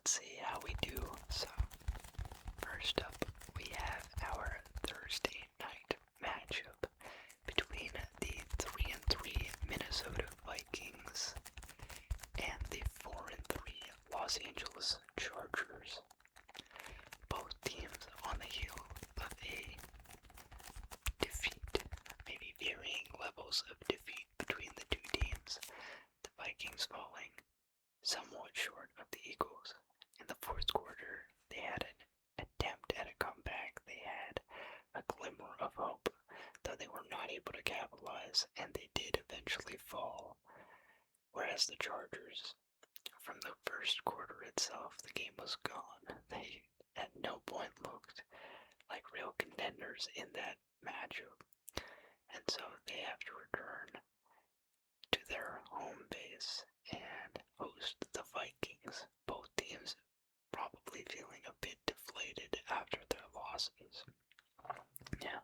let's see how we do. So, first up, we have our Thursday night matchup between the 3-3 Minnesota Vikings and the 4-3 Los Angeles Chargers. Both teams on the heel of a defeat, maybe varying levels of defeat between the two teams. The Vikings falling somewhat short of the Eagles. In the fourth quarter, they had an attempt at a comeback. They had a glimmer of hope, though they were not able to capitalize, and they did eventually fall. Whereas the Chargers, from the first quarter itself, the game was gone. They at no point looked like real contenders in that matchup. And so they have to return to their home base and host the Vikings. Both teams probably feeling a bit deflated after their losses. Now,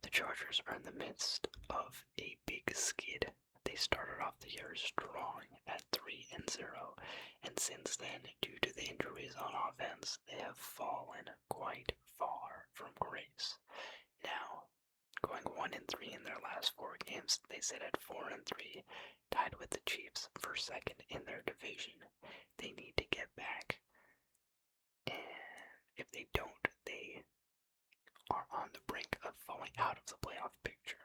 the Chargers are in the midst of a big skid. They started off the year strong at 3-0, and since then, due to the injuries on offense, they have fallen quite far from grace. Now, going 1-3 in their last 4 games, they sit at 4-3, tied with the Chiefs for second in their division. They need to get back, and if they don't, they are on the brink of falling out of the playoff picture.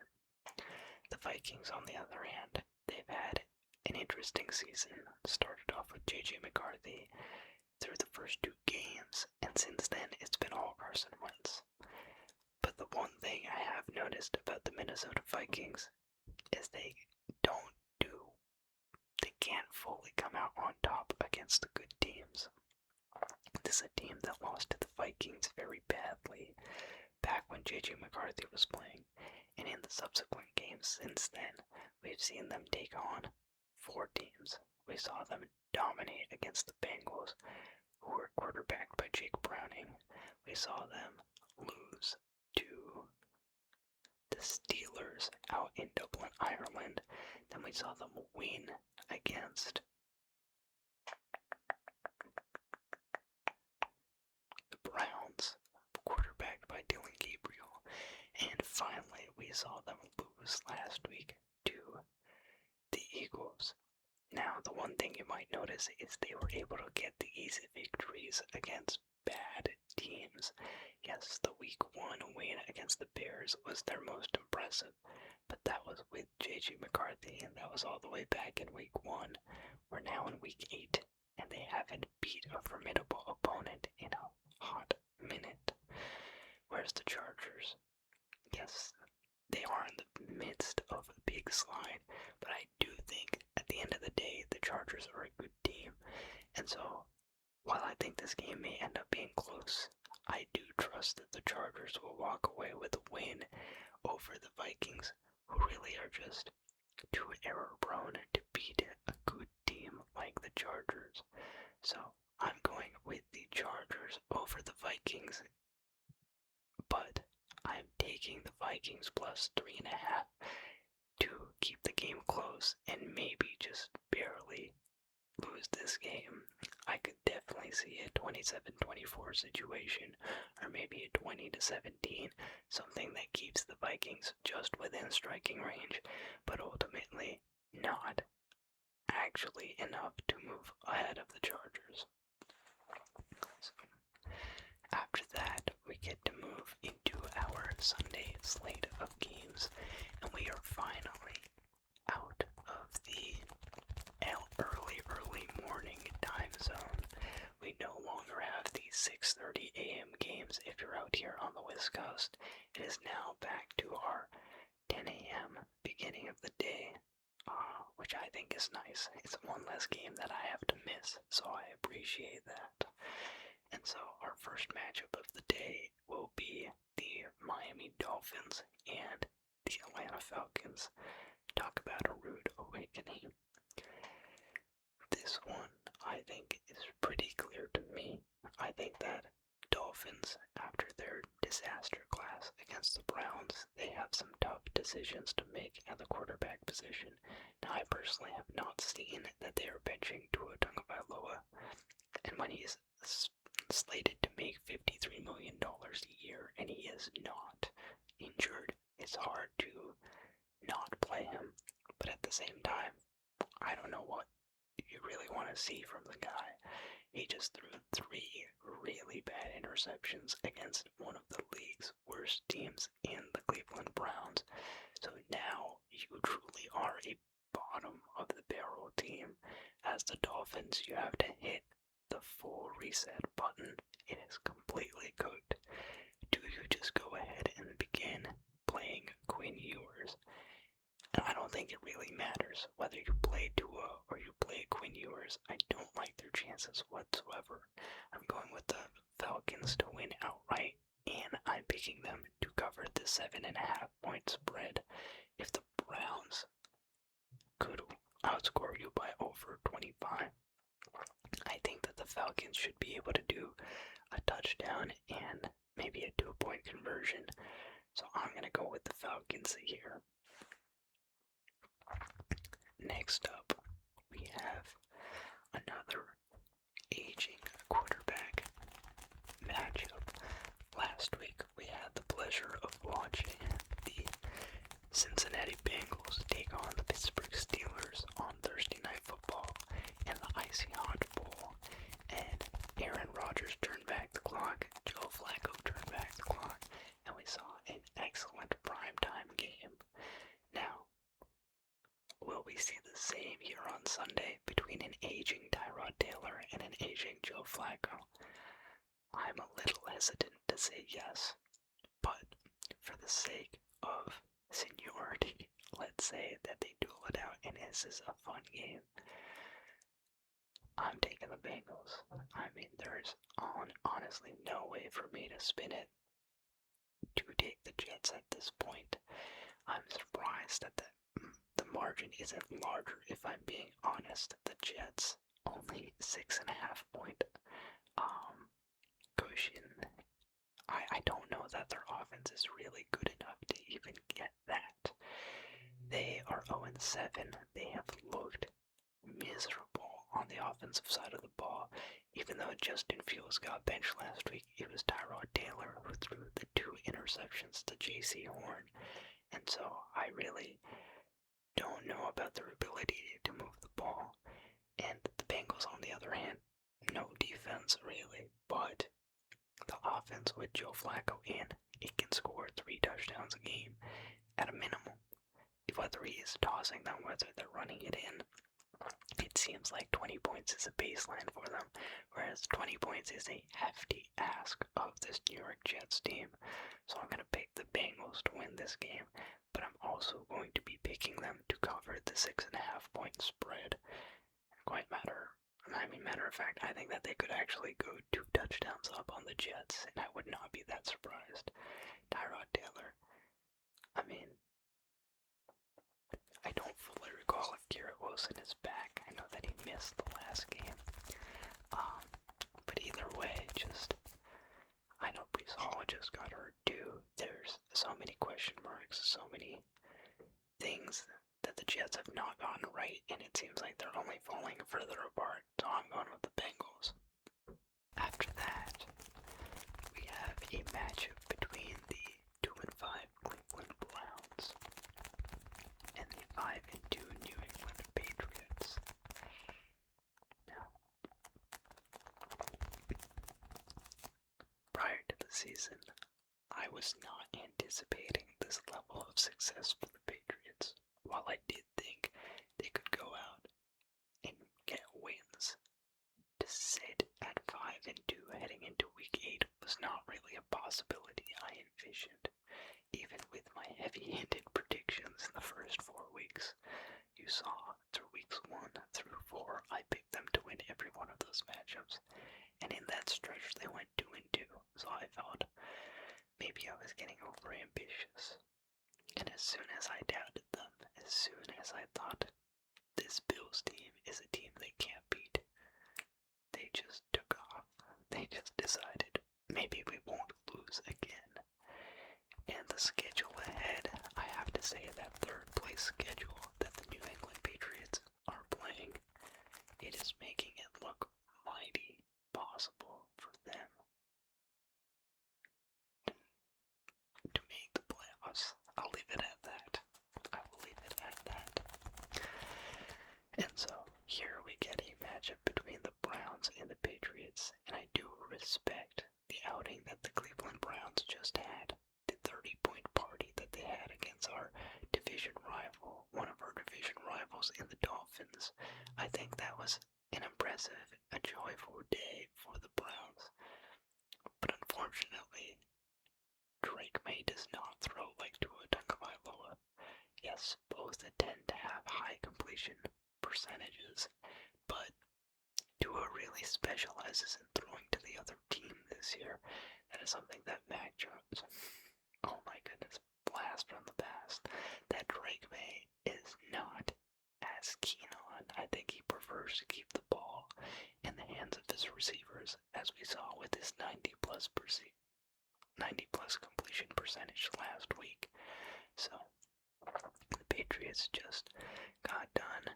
The Vikings, on the other hand, they've had an interesting season. Started off with J.J. McCarthy through the first 2 games, and since then it's been all Carson Wentz. But the one thing I have noticed about the Minnesota Vikings is they can't fully come out on top against the good teams. This is a team that lost to the Vikings very badly back when J.J. McCarthy was playing, and in the subsequent games since then, we've seen them take on 4 teams. We saw them dominate against the Bengals, who were quarterbacked by Jake Browning. We saw them lose to the Steelers out in Dublin, Ireland. Then we saw them win against the Browns, quarterbacked by Dylan Gabriel. And finally, we saw them lose last week to the Eagles. Now, the one thing you might notice is they were able to get the easy victories against bad teams. Yes, the Week 1 win against the Bears was their most impressive, but that was with J.J. McCarthy, and that was all the way back in Week 1. We're now in Week 8, and they haven't beat a formidable opponent in a hot minute. Whereas the Chargers, yes, they are in the midst of a big slide, but I do think at the end of the day, the Chargers are a good team. And so, while I think this game may end up being close, I do trust that the Chargers will walk away with a win over the Vikings, who really are just too error-prone to beat a good team like the Chargers. So, I'm going with the Chargers over the Vikings, but I'm taking the Vikings plus 3.5 to keep the game close and maybe just barely lose this game. I could definitely see a 27-24 situation, or maybe a 20-17, something that keeps the Vikings just within striking range, but ultimately not actually enough to move ahead of the Chargers. So, after that, we get to move into our Sunday slate of games, and we are finally out of the early morning time zone. We no longer have the 6:30 a.m. games if you're out here on the West Coast. It is now back to our 10 a.m. beginning of the day, which I think is nice. It's one less game that I have to miss, so I appreciate that. And so our first matchup of the day will be the Miami Dolphins and the Atlanta Falcons. Talk about a rude awakening. This one, I think, is pretty clear to me. I think that Dolphins, after their disaster class against the Browns, they have some tough decisions to make at the quarterback position. Now, I personally have not seen that they are benching Tua Tagovailoa, and when he's slated to make $53 million a year, and he is not injured. It's hard to not play him, but at the same time, I don't know what you really want to see from the guy. He just threw 3 really bad interceptions against one of the league's worst teams in the Cleveland Browns. So now you truly are a bottom of the barrel team. As the Dolphins, you have to hit the full reset button. It is completely cooked. Do you just go ahead and begin playing Quinn Ewers? And I don't think it really matters whether you play Tua or you play Quinn Ewers. I don't like their chances whatsoever. I'm going with the Falcons to win outright, and I'm picking them to cover the 7.5 point spread. If the Browns could outscore you by over 25, I think that the Falcons should be able to do a touchdown and maybe a 2-point conversion. So I'm going to go with the Falcons here. Next up, we have another aging quarterback matchup. Last week, we had the pleasure of watching the Cincinnati Bengals take on the Pittsburgh Steelers on Thursday Night Football in the Icy Hot Bowl. And Aaron Rodgers turned back the clock, Joe Flacco turned back the clock, and we saw an excellent primetime game. Now, will we see the same here on Sunday between an aging Tyrod Taylor and an aging Joe Flacco? I'm a little hesitant to say yes, but for the sake of seniority, let's say that they duel it out and this is a fun game. I'm taking the Bengals. I mean, there's honestly no way for me to spin it to take the Jets at this point. I'm surprised that the margin isn't larger, if I'm being honest. The Jets only 6.5 point cushion. I don't know that their offense is really good enough to even get that. They are 0-7. They have looked miserable on the offensive side of the ball. Even though Justin Fields got benched last week, it was Tyrod Taylor who threw the 2 interceptions to J.C. Horn. And so I really don't know about their ability to move the ball. And the Bengals, on the other hand, no defense really, but the offense with Joe Flacco in, it can score 3 touchdowns a game at a minimum. Whether he is tossing them, whether they're running it in, it seems like 20 points is a baseline for them, whereas 20 points is a hefty ask of this New York Jets team. So I'm going to pick the Bengals to win this game, but I'm also going to be picking them to cover the 6.5 point spread. Matter of fact, I think that they could actually go 2 touchdowns up on the Jets, and I would not be that surprised. Tyrod Taylor, I mean, I don't fully recall if Garrett Wilson is back. I know that he missed the last game. But either way, I know Breece Hall just got hurt too. There's so many question marks, so many things that the Jets have not gotten right, and it seems like they're only falling further apart. So I'm going with the Bengals. After that, we have a matchup between the 2-5 Cleveland Browns and the 5-2 New England Patriots. Now, prior to the season, I was not anticipating this level of success for the Patriots. While I did think they could go out and get wins, to sit at 5-2 heading into Week 8 was not really a possibility I envisioned. Even with my heavy-handed predictions in the first 4 weeks, you saw through weeks 1 through 4, I picked them to win every one of those matchups. And in that stretch, they went 2-2. So I thought maybe I was getting overambitious. And as soon as I doubted them, as soon as I thought this Bills team is a team they can't beat, they just took off. They just decided maybe we won't lose again. And the schedule ahead, I have to say that 3rd place schedule that the New England Patriots are playing, it is making it look mighty possible matchup between the Browns and the Patriots, and I do respect the outing that the Cleveland Browns just had, the 30-point party that they had against our division rival, one of our division rivals in the Dolphins. I think that was an impressive, a joyful day for the Browns. But unfortunately, Drake May does not throw like Tua Tagovailoa. Yes, both tend to have high completion percentages, but Tua really specializes in throwing to the other team this year. That is something that Mac Jones, oh my goodness, blast from the past, that Drake May is not as keen on. I think he prefers to keep the ball in the hands of his receivers, as we saw with his 90 plus completion percentage last week. So the Patriots just got done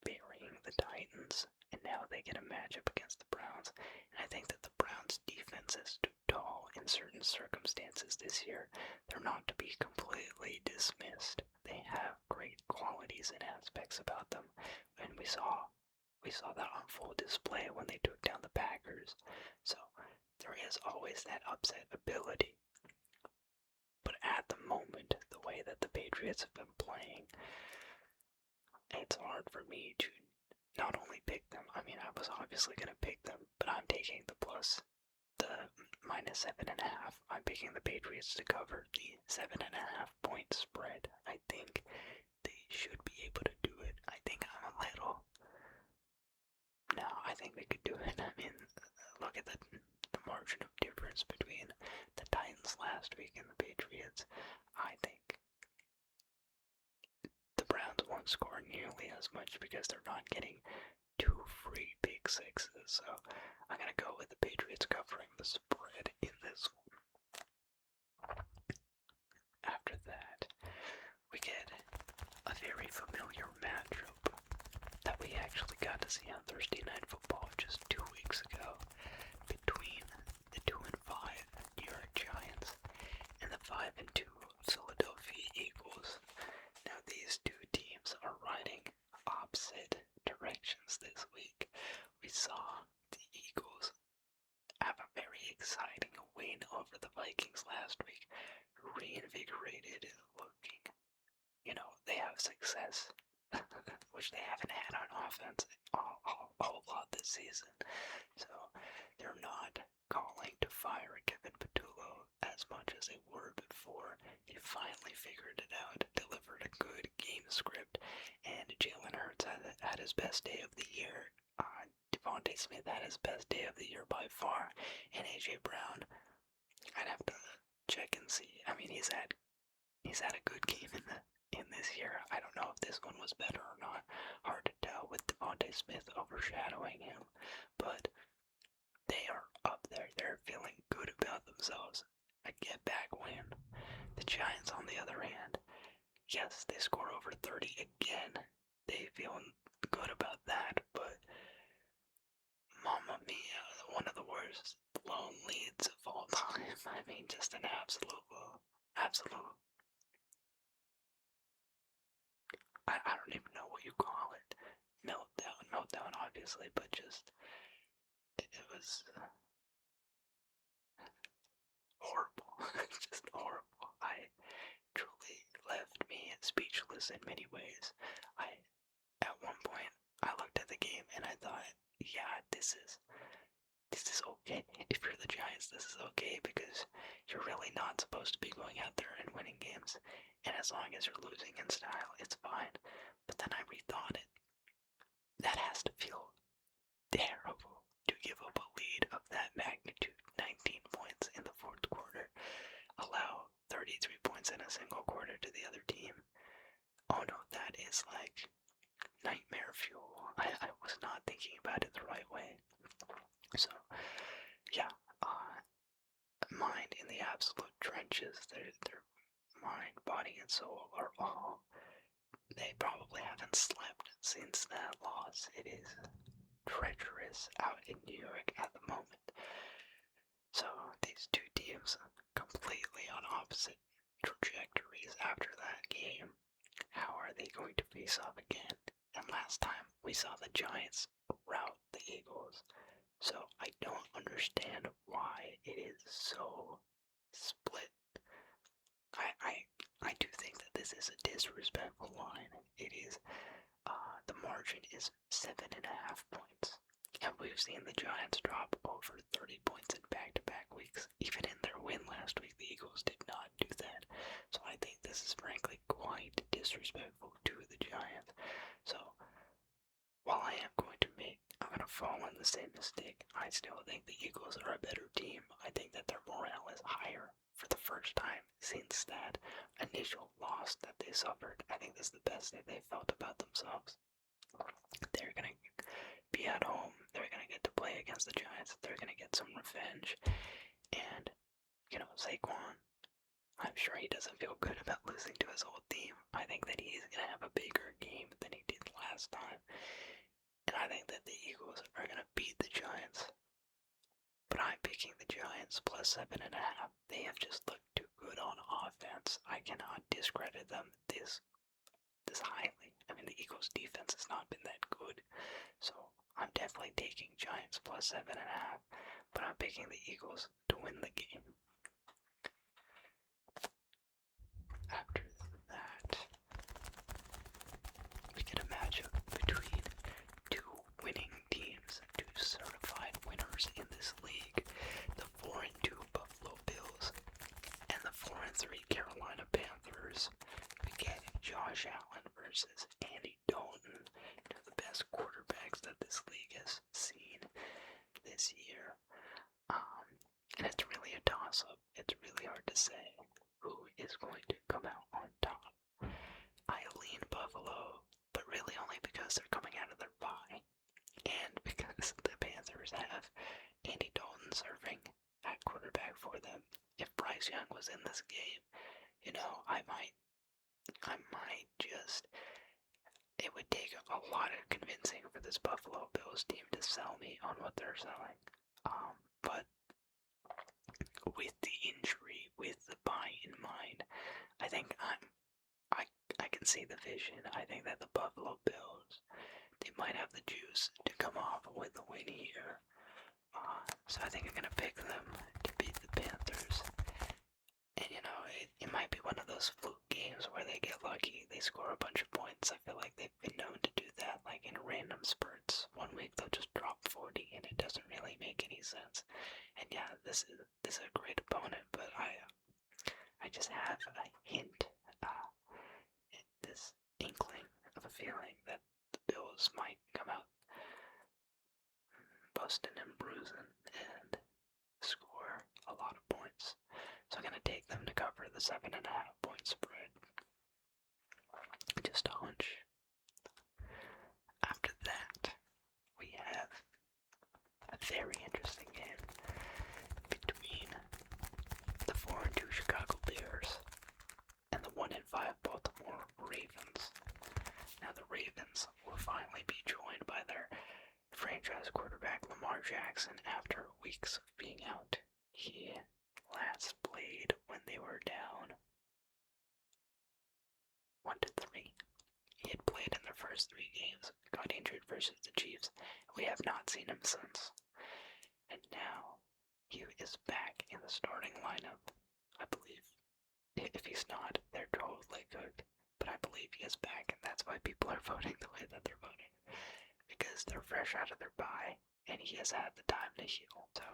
burying the Titans, and now they get a matchup against the Browns. And I think that the Browns' defense is too tall in certain circumstances this year. They're not to be completely dismissed. They have great qualities and aspects about them, and we saw that on full display when they took down the Packers. So there is always that upset ability. But at the moment, the way that the Patriots have been playing, it's hard for me to not only pick them. I mean, I was obviously going to pick them, but I'm taking the -7.5. I'm picking the Patriots to cover the 7.5-point spread. I think they should be able to do it. I think I'm a little... No, I think they could do it. I mean, look at the margin of difference between the Titans last week and the Patriots. I think the Browns won't score nearly as much because they're not getting 2 free pick sixes. So I'm going to go with the Patriots covering the spread in this one. After that, we get a very familiar matchup that we actually got to see on Thursday Night Football just 2 weeks ago between the 2-5 New York Giants and the 5-2 Philadelphia Eagles. Now these two teams are riding opposite directions this week. We saw the Eagles have a very exciting win over the Vikings last week, reinvigorated, looking, they have success, which they haven't had on offense a whole lot this season. So they're not calling to fire Kevin Patullo as much as they were before. He finally figured it out, delivered a good game script, and Jalen Hurts had his best day of the year. Devontae Smith had his best day of the year by far, and A.J. Brown, I'd have to check and see. I mean, he's had a good game in this year. I don't know if this one was better or not. Hard to tell with Devontae Smith overshadowing him, but they are up there. They're feeling good about themselves. A get-back win. The Giants, on the other hand, yes, they score over 30 again. They feeling good about that, but Mamma Mia, one of the worst blown leads of all time. I mean, just an absolute, I don't even know what you call it. Meltdown, obviously, but just, it was horrible. Just horrible. Truly left me speechless in many ways. At one point, I looked at the game and I thought, yeah, this is okay. If you're the Giants, this is okay because you're really not supposed to be going out there and winning games. And as long as you're losing in style, it's fine. But then I rethought it. That has to feel terrible to give up a lead of that magnitude, 19 points in the fourth quarter, allow 33 points in a single quarter to the other team. Oh no, that is like nightmare fuel. I was not thinking about it the right way. So, yeah, mind in the absolute trenches. Their mind, body, and soul are all, they probably haven't slept since that loss. It is treacherous out in New York at the moment. So, these two teams completely on opposite trajectories after that game. How are they going to face off again? And last time we saw the Giants the Eagles. So I don't understand why it is so split. I do think that this is a disrespectful line. It is, the margin is 7.5 points. And we've seen the Giants drop over 30 points in back-to-back weeks. Even in their win last week, the Eagles did not do that. So I think this is frankly quite disrespectful to the Giants. So while I'm going to fall in the same mistake. I still think the Eagles are a better team. I think that their morale is higher for the first time since that initial loss that they suffered. I think this is the best that they felt about themselves. They're going to be at home. They're going to get to play against the Giants. They're going to get some revenge. And, Saquon, I'm sure he doesn't feel good about losing to his old team. I think that he's going to have a bigger game than he did last time. And I think that the Eagles are going to beat the Giants. But I'm picking the Giants plus 7.5. They have just looked too good on offense. I cannot discredit them this highly. I mean, the Eagles' defense has not been that good. So I'm definitely taking Giants plus 7.5. But I'm picking the Eagles to win the game. After that, we get a matchup between two winning teams, two certified winners in this league, the 4-2 Buffalo Bills and the 4-3 Carolina Panthers. We get Josh Allen versus Andy Dalton, two of the best quarterbacks that this league has seen this year. And it's really a toss-up. It's really hard to say who is going to come out on top. I lean Buffalo, but really only because they're coming out of their bye, and because the Panthers have Andy Dalton serving at quarterback for them. If Bryce Young was in this game, I might just, it would take a lot of convincing for this Buffalo Bills team to sell me on what they're selling. But with the injury, with the bye in mind, I think I can see the vision. I think that the Buffalo Bills, they might have the juice to come off with the win here. So I think I'm going to pick them to beat the Panthers. And it might be one of those fluke games where they get lucky, they score a bunch of points. I feel like they've been known to do that, like in random spurts. One week they'll just drop 40 and it doesn't really make any sense. And yeah, this is a great opponent, but I just have a hint, this inkling of a feeling that the Bills might come out busting and bruising and score a lot of points. So I'm going to take them to cover the 7.5 point spread. Just a hunch. After that, we have a very interesting game between the 4-2 Chicago Bears and the 1-5 Baltimore Ravens. Now the Ravens will finally be joined by their franchise quarterback Lamar Jackson after weeks of being out. He last played when they were down 1-3. He had played in their first 3 games, got injured versus the Chiefs. We have not seen him since. And now he is back in the starting lineup, I believe. If he's not, they're totally cooked. But I believe he is back, and that's why people are voting the way that they're voting. Because they're fresh out of their bye, and he has had the time to heal. So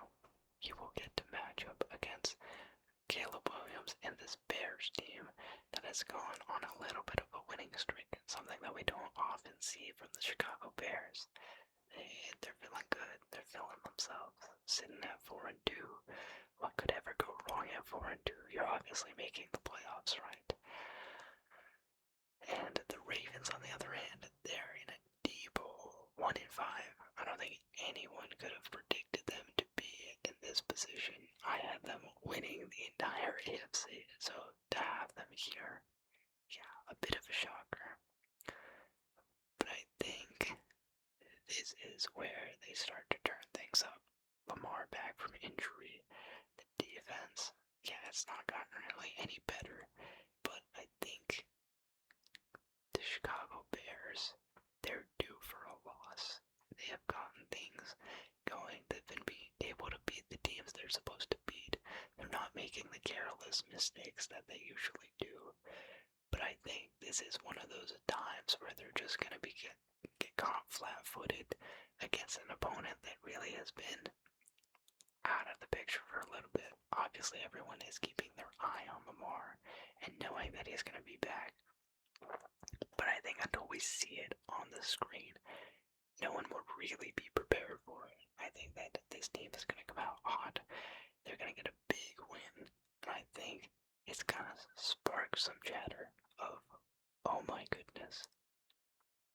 he will get to match up against Caleb Williams and this Bears team that has gone on a little bit of a winning streak, something that we don't often see from the Chicago Bears. They're feeling good. They're feeling themselves. Sitting at 4-2. What could ever go wrong at 4-2? You're obviously making the playoffs, right? And the Ravens, on the other hand, they're in a deep hole. 1-5. I don't think anyone could have predicted them to be in this position. I had them winning the entire AFC, so to have them here, yeah, a bit of a shocker. But I think this is where they start to turn things up. Lamar back from injury. The defense, yeah, it's not gotten really any better. But I think the Chicago Bears, they're due for a loss. They have gotten things careless mistakes that they usually do. But I think this is one of those times where they're just going to get caught flat-footed against an opponent that really has been out of the picture for a little bit. Obviously, everyone is keeping their eye on Lamar and knowing that he's going to be back. But I think until we see it on the screen, no one will really be prepared for it. I think that this team is going to come out hot. They're going to get a big win. And I think it's going to spark some chatter of, oh my goodness,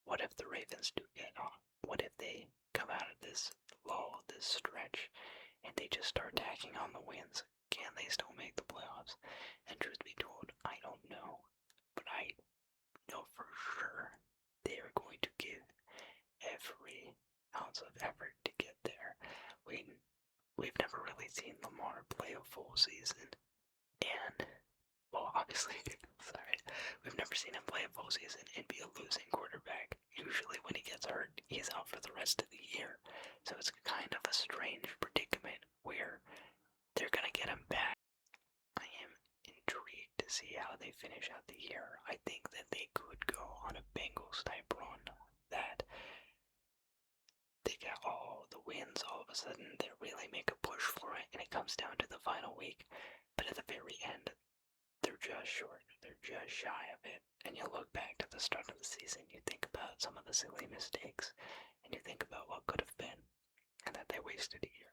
what if the Ravens do get hot? What if they come out of this lull, this stretch, and they just start tacking on the wins? Can they still make the playoffs? And truth be told, I don't know. But I know for sure they are going to give every ounce of effort to get there. We've never really seen Lamar play a full season. And, well, obviously, sorry, we've never seen him play a full season and be a losing quarterback. Usually when he gets hurt, he's out for the rest of the year. So it's kind of a strange predicament where they're going to get him back. I am intrigued to see how they finish out the year. I think that they could go on a Bengals type run that they get all the wins all of a sudden, they really make a push for it, and it comes down to the final week. But at the very end, they're just short. They're just shy of it. And you look back to the start of the season, you think about some of the silly mistakes, and you think about what could have been, and that they wasted a year.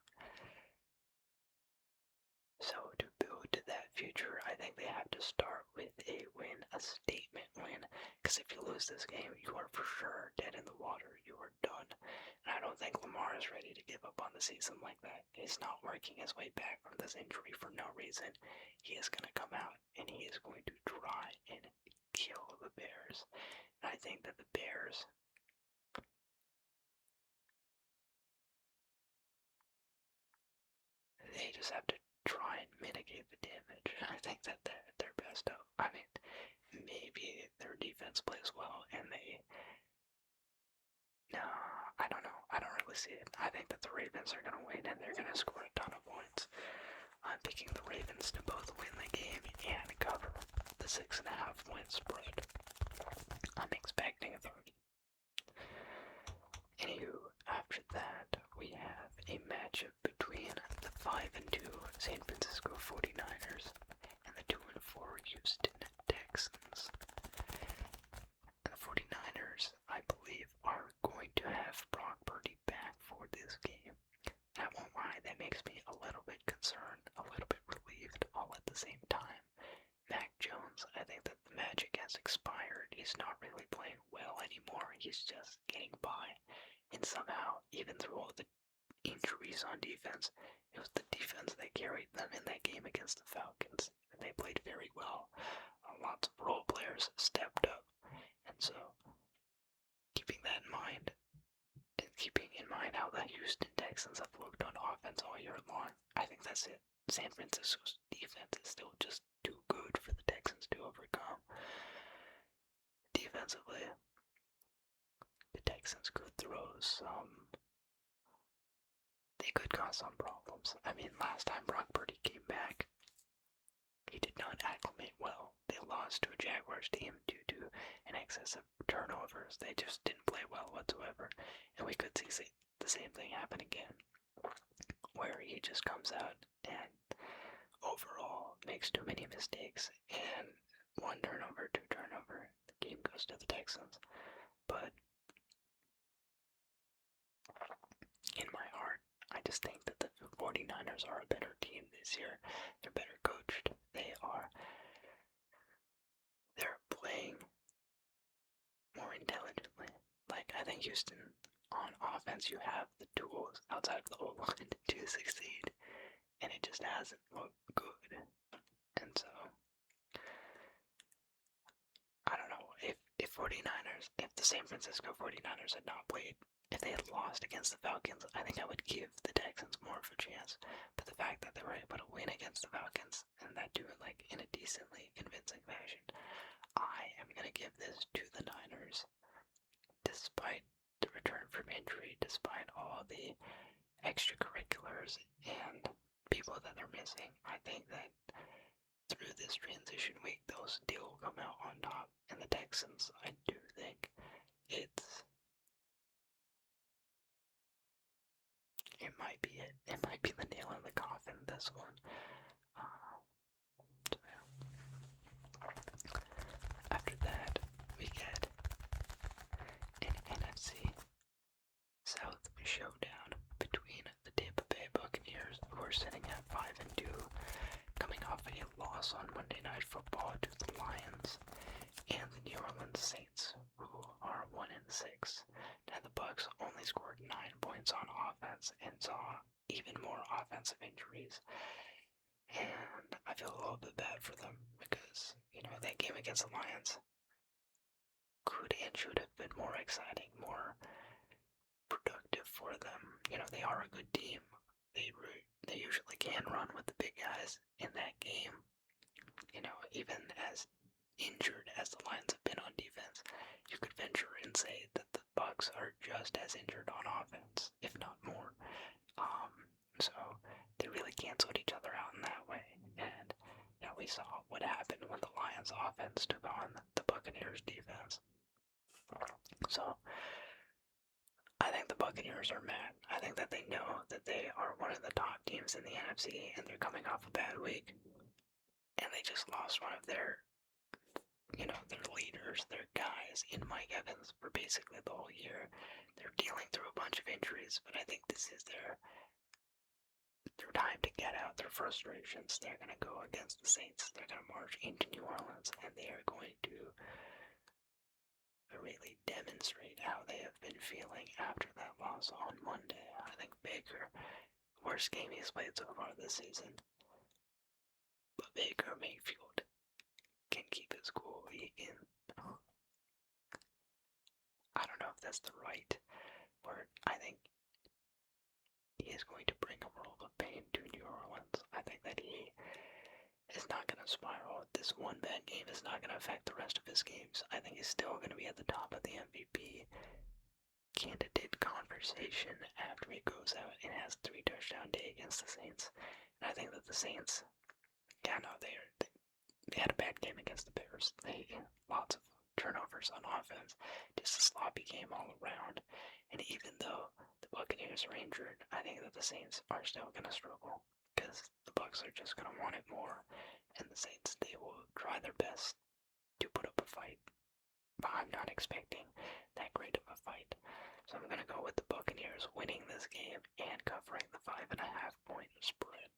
So to build to that future, I think they have to start with a win, a statement win. Because if you lose this game, you are for sure dead in the water. You are done. And I don't think Lamar is ready to give up on the season like that. He's not working his way back from this injury for no reason. He is going to come out and he is going to try and kill the Bears. And I think that the Bears, they just have to try and mitigate the damage. I think that they're their best of. I mean, maybe their defense plays well and they... No, I don't know. I don't really see it. I think that the Ravens are going to win and they're going to score a ton of points. I'm picking the Ravens to both win the game and cover the 6.5 point spread. I'm expecting a 30. Anywho, after that, we have a matchup between the 5-2 San Francisco 49ers and the 2-4 Houston Texans. And the 49ers, I believe, are going to have Brock Purdy back for this game. I won't lie, that makes me a little bit concerned, a little bit relieved, all at the same time. Mac Jones, I think that the magic has expired. He's not really playing well anymore. He's just getting by. And somehow, even through all the injuries on defense, it was the defense that carried them in that game against the Falcons. And they played very well. Lots of role players stepped up. And so, keeping that in mind, and keeping in mind how the Houston Texans have looked on offense all year long, I think that's it. San Francisco's defense is still just too good for the Texans to overcome. Defensively, the Texans could throw they could cause some problems. I mean, last time Brock Purdy came back, he did not acclimate well. They lost to a Jaguars team due to an excess of turnovers. They just didn't play well whatsoever. And we could see the same thing happen again, where he just comes out and overall makes too many mistakes, and 1 turnover, 2 turnover, the game goes to the Texans. But in my heart, I just think that the 49ers are a better team this year. They're better coached. They're playing more intelligently. Like, I think Houston, on offense, you have the tools outside of the O-line to succeed, and it just hasn't looked good. And so, I don't know, if the San Francisco 49ers had not played, if they had lost against the Falcons, I think I would give the Texans more of a chance. But the fact that they were able to win against the Falcons, and that do it like in a decently convincing fashion, I am going to give this to the Niners. Despite the return from injury, despite all the extracurriculars and people that they're missing, I think that through this transition week, they'll still come out on top. And the Texans, I do think it might be it. It might be the nail in the coffin, this one. So yeah. After that, we get an NFC South showdown between the Tampa Bay Buccaneers, who are sitting at 5-2, coming off a loss on Monday Night Football to the Lions, and the New Orleans Saints, who are 1-6. Now the Bucks only scored 9 points on offense and saw even more offensive injuries. And I feel a little bit bad for them because, that game against the Lions could and should have been more exciting, more productive for them. They are a good team. They usually can run with the big guys in that game. Even as injured as the Lions have been on defense, you could venture and say that the Bucks are just as injured on offense, if not more. So they really canceled each other out in that way. And we saw what happened when the Lions offense took on the Buccaneers defense. So I think the Buccaneers are mad. I think that they know that they are one of the top teams in the NFC and they're coming off a bad week. And they just lost one of their leaders, their guys in Mike Evans for basically the whole year. They're dealing through a bunch of injuries, but I think this is their time to get out their frustrations. They're going to go against the Saints. They're going to march into New Orleans, and they are going to really demonstrate how they have been feeling after that loss on Monday. I think Baker, worst game he's played so far this season. But Baker Mayfield can keep his cool. He can. I don't know if that's the right word. I think he is going to bring a world of pain to New Orleans. I think that he is not going to spiral. This one bad game is not going to affect the rest of his games. I think he's still going to be at the top of the MVP candidate conversation after he goes out and has 3 touchdown day against the Saints. And I think that the Saints, they had a bad game against the Bears. They lots of turnovers on offense, just a sloppy game all around. And even though the Buccaneers are injured, I think that the Saints are still going to struggle because the Bucs are just going to want it more. And the Saints, they will try their best to put up a fight. But I'm not expecting that great of a fight. So I'm going to go with the Buccaneers winning this game and covering the 5.5 point spread.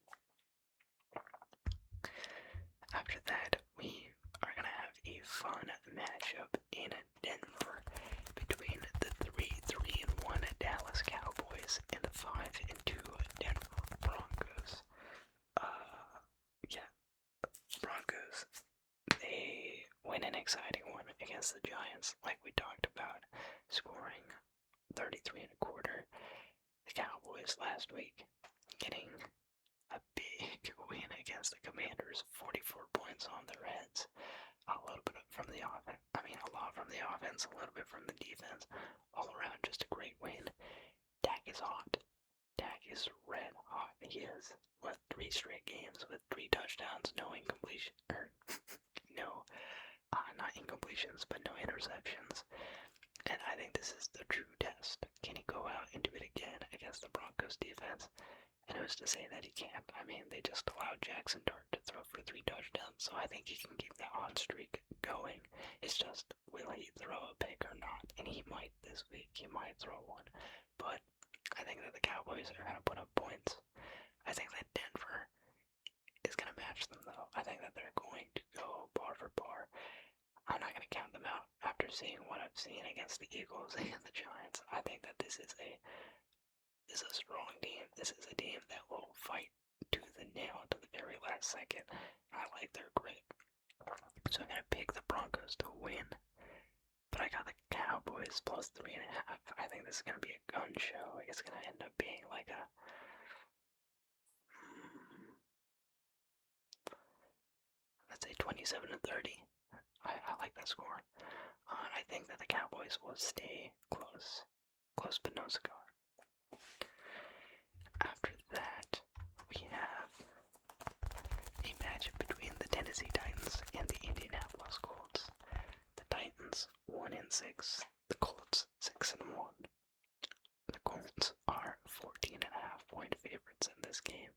After that, we are going to have a fun matchup in Denver between the 3-1 Dallas Cowboys and the 5-2 Denver Broncos. Broncos, they win an exciting one against the Giants, like we talked about, scoring 33.25. The Cowboys last week getting a big win against the Commanders, 44 points on their heads. A little bit from the offense. A lot from the offense, a little bit from the defense. All around, just a great win. Dak is hot. Dak is red hot. He is, 3 straight games with 3 touchdowns, no incompletion, not incompletions, but no interceptions. And I think this is the true test. Can he go out and do it again against the Broncos defense? And who's to say that he can't? They just allowed Jackson Dart to throw for 3 touchdowns, so I think he can keep that hot streak going. It's just, will he throw a pick or not? And he might this week. He might throw one. But I think that the Cowboys are going to put up points. I think that Denver is going to match them, though. I think that they're going to go bar for bar. I'm not going to count them out after seeing what I've seen against the Eagles and the Giants. I think that this is a strong team. This is a team that will fight tooth and nail to the very last second. I like their grit. So I'm going to pick the Broncos to win. But I got the Cowboys plus 3.5. I think this is going to be a gun show. It's going to end up being like a... let's say 27-30. I like that score. I think that the Cowboys will stay close. Close but no cigar. After that, we have a matchup between the Tennessee Titans and the Indianapolis Colts. The Titans 1-6, the Colts 6-1. The Colts are 14.5-point favorites in this game.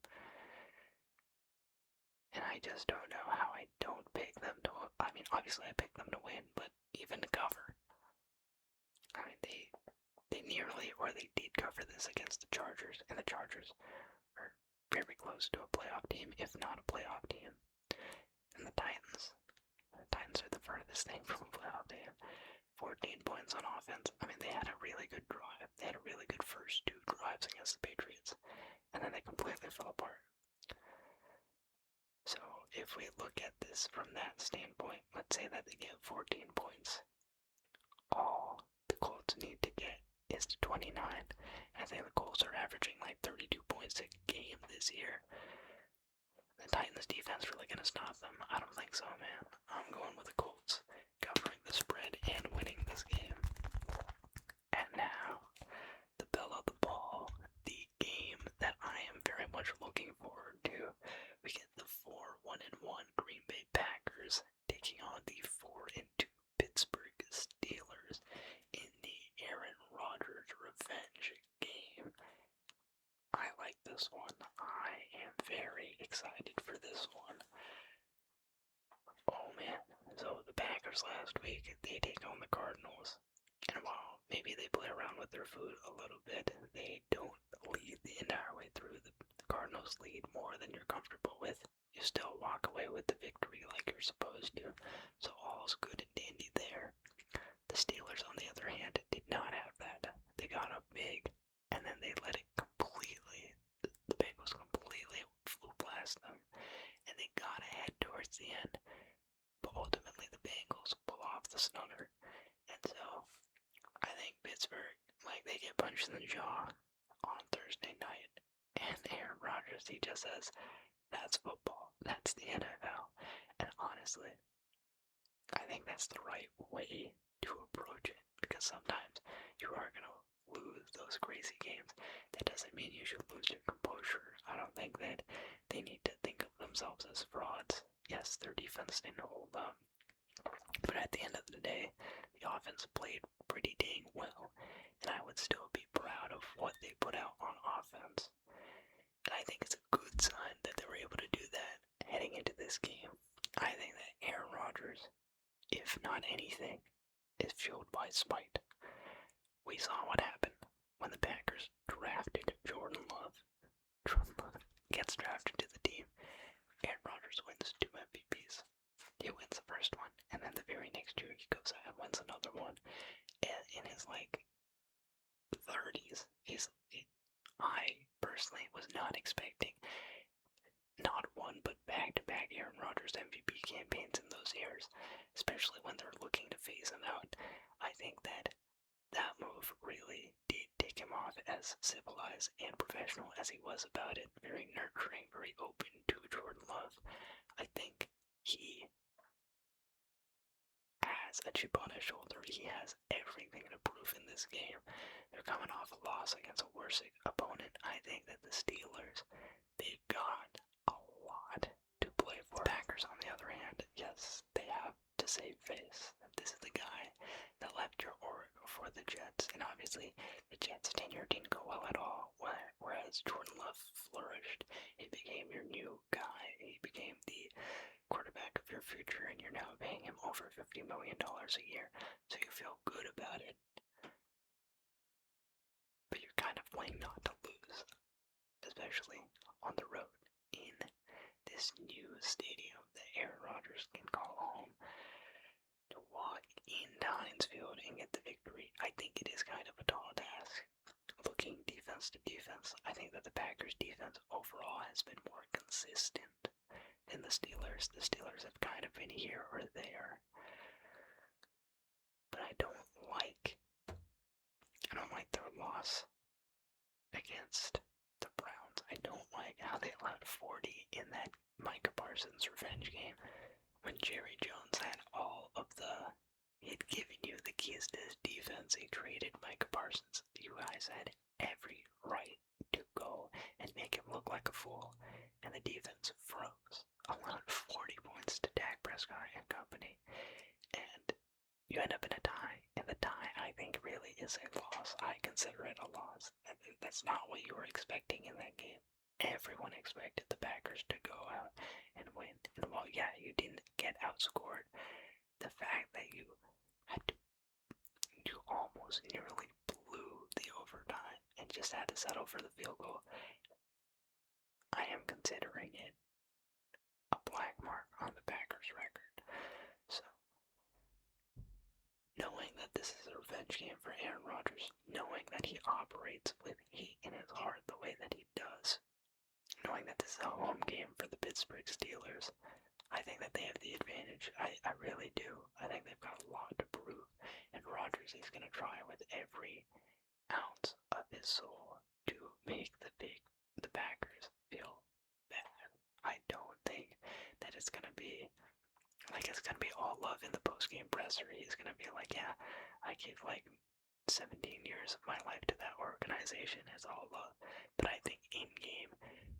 And I just don't know how I don't pick them to, I mean, obviously I picked them to win, but even to cover. I mean, they nearly, or they did cover this against the Chargers, and the Chargers are very close to a playoff team, if not a playoff team. And the Titans are the furthest thing from a playoff team. 14 points on offense. I mean, they had a really good drive. They had a really good first 2 drives against the Patriots, and then they completely fell apart. So, if we look at this from that standpoint, let's say that they get 14 points. All the Colts need to get is to 29. I think the Colts are averaging like 32 points a game this year. The Titans defense really gonna stop them? I don't think so, man. I'm going with the Colts covering the spread and winning this game. And now, the bell of the ball, the game that I am very much looking forward to. We get the 4-1-1 Green Bay Packers taking on the 4-2 Pittsburgh Steelers in the Aaron Rodgers revenge game. I like this one. I am very excited for this one. Oh man, so the Packers last week, they take on the Cardinals. And while maybe they play around with their food a little bit, they don't lead the entire way through. The Cardinals lead more than you're comfortable with. You still walk away with the victory like you're supposed to. So all's good and dandy there. The Steelers, on the other hand, did not have that. They got up big, and then they let it completely, the Bengals completely flew past them, and they got ahead towards the end. But ultimately, the Bengals pull off the stunner. And so, I think Pittsburgh, like, they get punched in the jaw on Thursday night. And Aaron Rodgers, he just says, that's football. That's the NFL. And honestly, I think that's the right way to approach it. Because sometimes you are going to lose those crazy games. That doesn't mean you should lose your composure. I don't think that they need to think of themselves as frauds. Yes, their defense didn't hold up. But at the end of the day, the offense played pretty dang well. And I would still be proud of what they put out on offense. And I think it's a good sign that they were able to do that heading into this game. I think that Aaron Rodgers, if not anything, is fueled by spite. We saw what happened when the Packers drafted Jordan Love. Jordan Love gets drafted to the team. Aaron Rodgers wins 2 MVPs. He wins the first one, and then the very next year he goes out and wins another one. And in his, 30s, I personally was not expecting not one, but back-to-back Aaron Rodgers MVP campaigns in those years, especially when they're looking to phase him out. I think that move really did take him off as civilized and professional as he was about it, very nurturing, very open to Jordan Love. I think he has a chip on his shoulder. He has everything to prove in this game. They're coming off a loss against a worse opponent. I think that the Steelers, they've got a lot to play for. The Packers, on the other hand, yes, they have to save face. This is the guy that left your Oregon for the Jets, and obviously the Jets' tenure didn't go well at all. Whereas Jordan Love flourished. He became your new guy. He became the quarterback of your future, and you're now paying him over $50 million a year, so you feel good about it. But you're kind of playing not to lose, especially on the road in this new stadium that Aaron Rodgers can call home. To walk into Heinz Field and get the victory, I think it is kind of a tall task. Looking defense to defense, I think that the Packers' defense overall has been more consistent than the Steelers. The Steelers have kind of been here or there. But I don't like their loss against the Browns. I don't like how they allowed 40 in that Micah Parsons revenge game when Jerry Jones had he had given you the keys to his defense. He traded Micah Parsons. You guys had every right to go and make him look like a fool, and the defense froze. Allowed 40 points to Prescott and company, and you end up in a tie. And the tie, I think, really is a loss. I consider it a loss. That's not what you were expecting in that game. Everyone expected the Packers to go out and win. And while, yeah, you didn't get outscored, the fact that you almost nearly blew the overtime and just had to settle for the field goal, I am considering it a black mark on the Packers record. So, knowing that this is a revenge game for Aaron Rodgers, knowing that he operates with heat in his heart the way that he does, knowing that this is a home game for the Pittsburgh Steelers, I think that they have the advantage. I really do. I think they've got a lot to prove, and Rodgers is going to try with every ounce of his soul to make the Packers feel bad. I don't think that it's gonna be all love in the post-game presser. He's gonna be like, yeah, I gave like 17 years of my life to that organization as all love. But I think in game,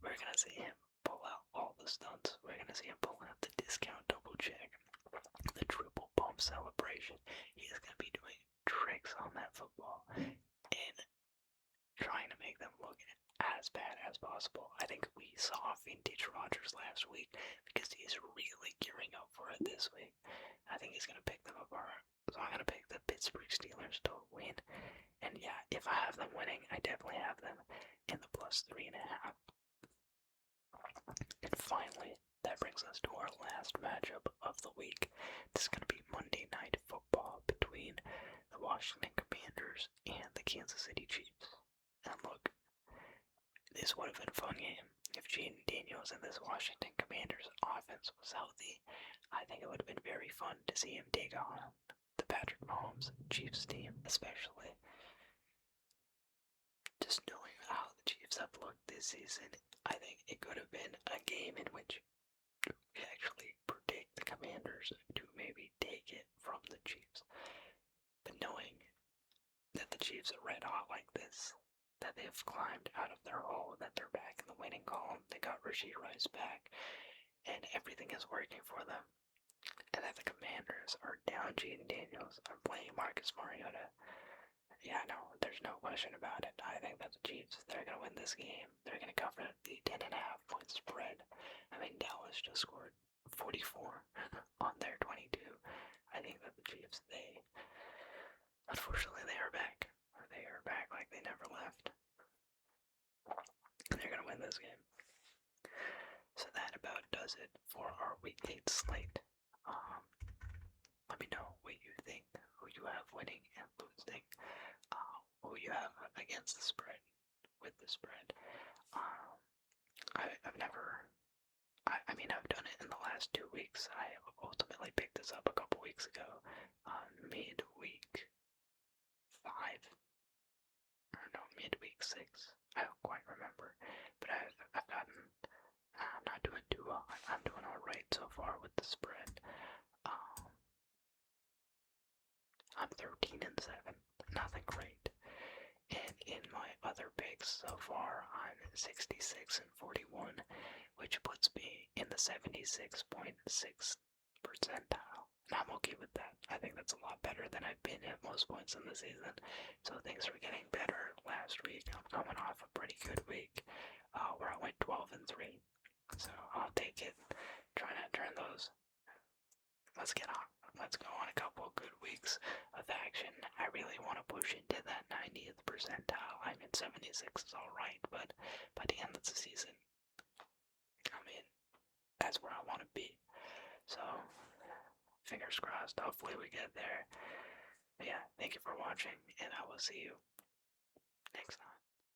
we're gonna see him pull out all the stunts. We're gonna see him pull out the discount double check, the triple bump celebration. He is gonna be doing tricks on that football and trying to make them look as bad as possible. I think we saw vintage Rodgers last week because he's really gearing up for it this week. I think he's going to pick them apart. So I'm going to pick the Pittsburgh Steelers to win. And yeah, if I have them winning, I definitely have them in the plus 3.5. And finally, that brings us to our last matchup of the week. This is going to be Monday Night Football between the Washington Commanders and the Kansas City Chiefs. And look, this would have been a fun game if Jaden Daniels and this Washington Commanders offense was healthy. I think it would have been very fun to see him take on the Patrick Mahomes Chiefs team, especially. Just knowing how the Chiefs have looked this season, I think it could have been a game in which we actually predict the Commanders to maybe take it from the Chiefs. But knowing that the Chiefs are red hot like this, that they've climbed out of their hole, that they're back in the winning column, they got Rashee Rice back, and everything is working for them. And that the Commanders are down Jaden Daniels, are playing Marcus Mariota. Yeah, no, there's no question about it. I think that the Chiefs, they're going to win this game. They're going to cover the 10.5 point spread. I mean, Dallas just scored 44 on their 22. I think that the Chiefs, unfortunately, they are back. They are back like they never left. And they're going to win this game. So that about does it for our Week 8 slate. Let me know what you think, who you have winning and losing, who you have against the spread, with the spread. I've done it in the last 2 weeks. I ultimately picked this up a couple weeks ago, midweek 5, or no, midweek 6. I don't quite remember, but I've gotten, I'm not doing too well. I'm doing alright so far with the spread. I'm 13-7, nothing great. And in my other picks so far, I'm 66-41, which puts me in the 76.6th percentile. And I'm okay with that. I think that's a lot better than I've been at most points in the season. So things are getting better. Last week, I'm coming off a pretty good week, where I went 12-3. So I'll take it. Trying to turn those. Let's get on. Let's go on a couple good weeks of action. I really want to push into that 90th percentile. I mean, 76 is alright, but by the end of the season, that's where I want to be. So, fingers crossed. Hopefully we get there. But yeah, thank you for watching, and I will see you next time.